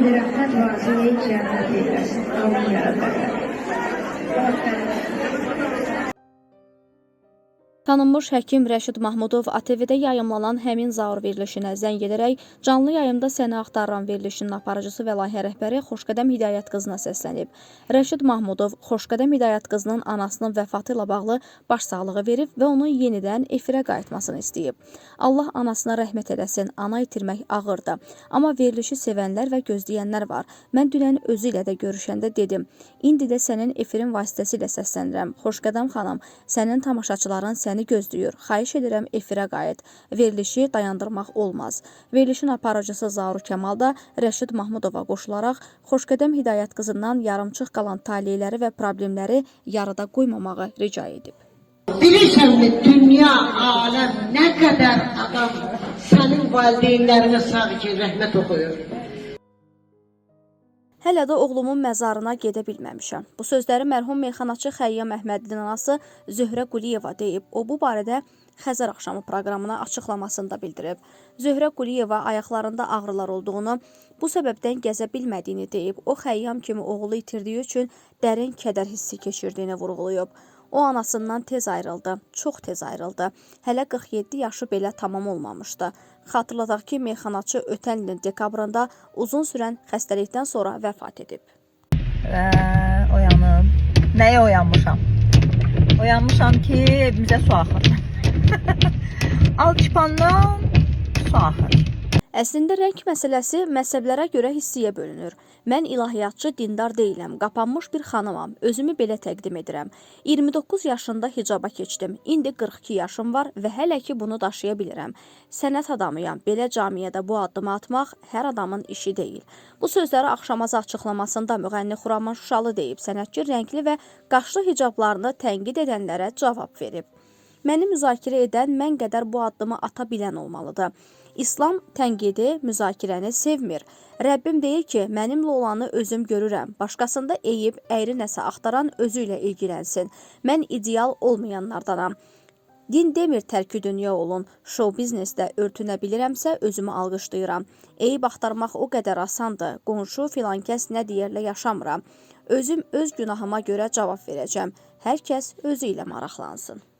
bir rəhmət vasitəyi cənnət eyləsin. Amin ya Rəbbə. Tanınmış həkim Rəşid Mahmudov ATV-də yayımlanan həmin zaur verilişinə zəng edərək canlı yayımda səni axtaran verilişinin aparıcısı və layihə rəhbəri Xoşqədəm Hidayət qızına səslənib. Rəşid Mahmudov Xoşqədəm Hidayət qızının anasının vəfatı ilə bağlı başsağlığı verib və onun yenidən efirə qayıtmasını istəyib. Allah anasına rəhmət eləsin, ana itirmək ağırdır. Amma verilişi sevənlər və gözləyənlər var. Mən dünən özü ilə də görüşəndə dedim, indi də sənin efirin vasitəsilə səslənirəm. Xoşqədəm xanım, sənin tamaşaçıların səni gözləyir. Xahiş edirəm efirə qayıt. Verilişi dayandırmaq olmaz. Verilişin aparıcısı Zaur Kəmal da Rəşid Mahmudova qoşularaq Xoşqədəm Hidayət qızından yarımçıq qalan taleyləri və problemləri yarıda qoymamağı rica edib. Bilirsənmi, dünya, aləm, nə qədər adam sənin valideynlərinə sağ ki, rəhmət oxuyur. Hələ də oğlumun məzarına gedə bilməmişəm. Bu sözləri mərhum meyxanaçı Xəyyam Əhmədlinin anası Zöhrə Quliyeva deyib. O, bu barədə Xəzər axşamı proqramına açıqlamasında bildirib. Zöhrə Quliyeva ayaqlarında ağrılar olduğunu, bu səbəbdən gəzə bilmədiyini deyib. O, Xəyyam kimi oğlu itirdiyi üçün dərin kədər hissi keçirdiyini vurğulayıb. O, anasından tez ayrıldı, çox tez ayrıldı. Hələ 47 yaşı belə tamam olmamışdı. Xatırladaq ki, meyxanaçı ötən ilin dekabrında uzun sürən xəstəlikdən sonra vəfat edib. Oyanım. Nəyə oyanmışam? Oyanmışam ki, evimizə su axır. Alçıpandan su axır. Əslində rəng məsələsi məzhəblərə görə hissiyə bölünür. Mən ilahiyyatçı dindar deyiləm, qapanmış bir xanımam, özümü belə təqdim edirəm. 29 yaşında hicaba keçdim, indi 42 yaşım var və hələ ki bunu daşıya bilirəm. Sənət adamıyam, belə camiyədə bu addımı atmaq hər adamın işi deyil. Bu sözləri axşamazı açıqlamasında müğənni Xuraman Şuşalı deyib, sənətçi rəngli və qaşlı hicablarını tənqid edənlərə cavab verib. Məni müzakirə edən mən qədər bu addımı ata bilən olmalıdır. İslam tənqidi, müzakirəni sevmir. Rəbbim deyir ki, mənimlə olanı özüm görürəm. Başqasında eyib, əyri nəsə axtaran özü ilə ilgilənsin. Mən ideal olmayanlardanam. Din demir tərki dünya olun. Show biznesdə örtünə bilirəmsə özümü alqışlayıram. Eyib axtarmaq o qədər asandır. Qonşu filan kəs nə deyərlə yaşamıram. Özüm öz günahıma görə cavab verəcəm. Hər kəs özü ilə maraqlansın.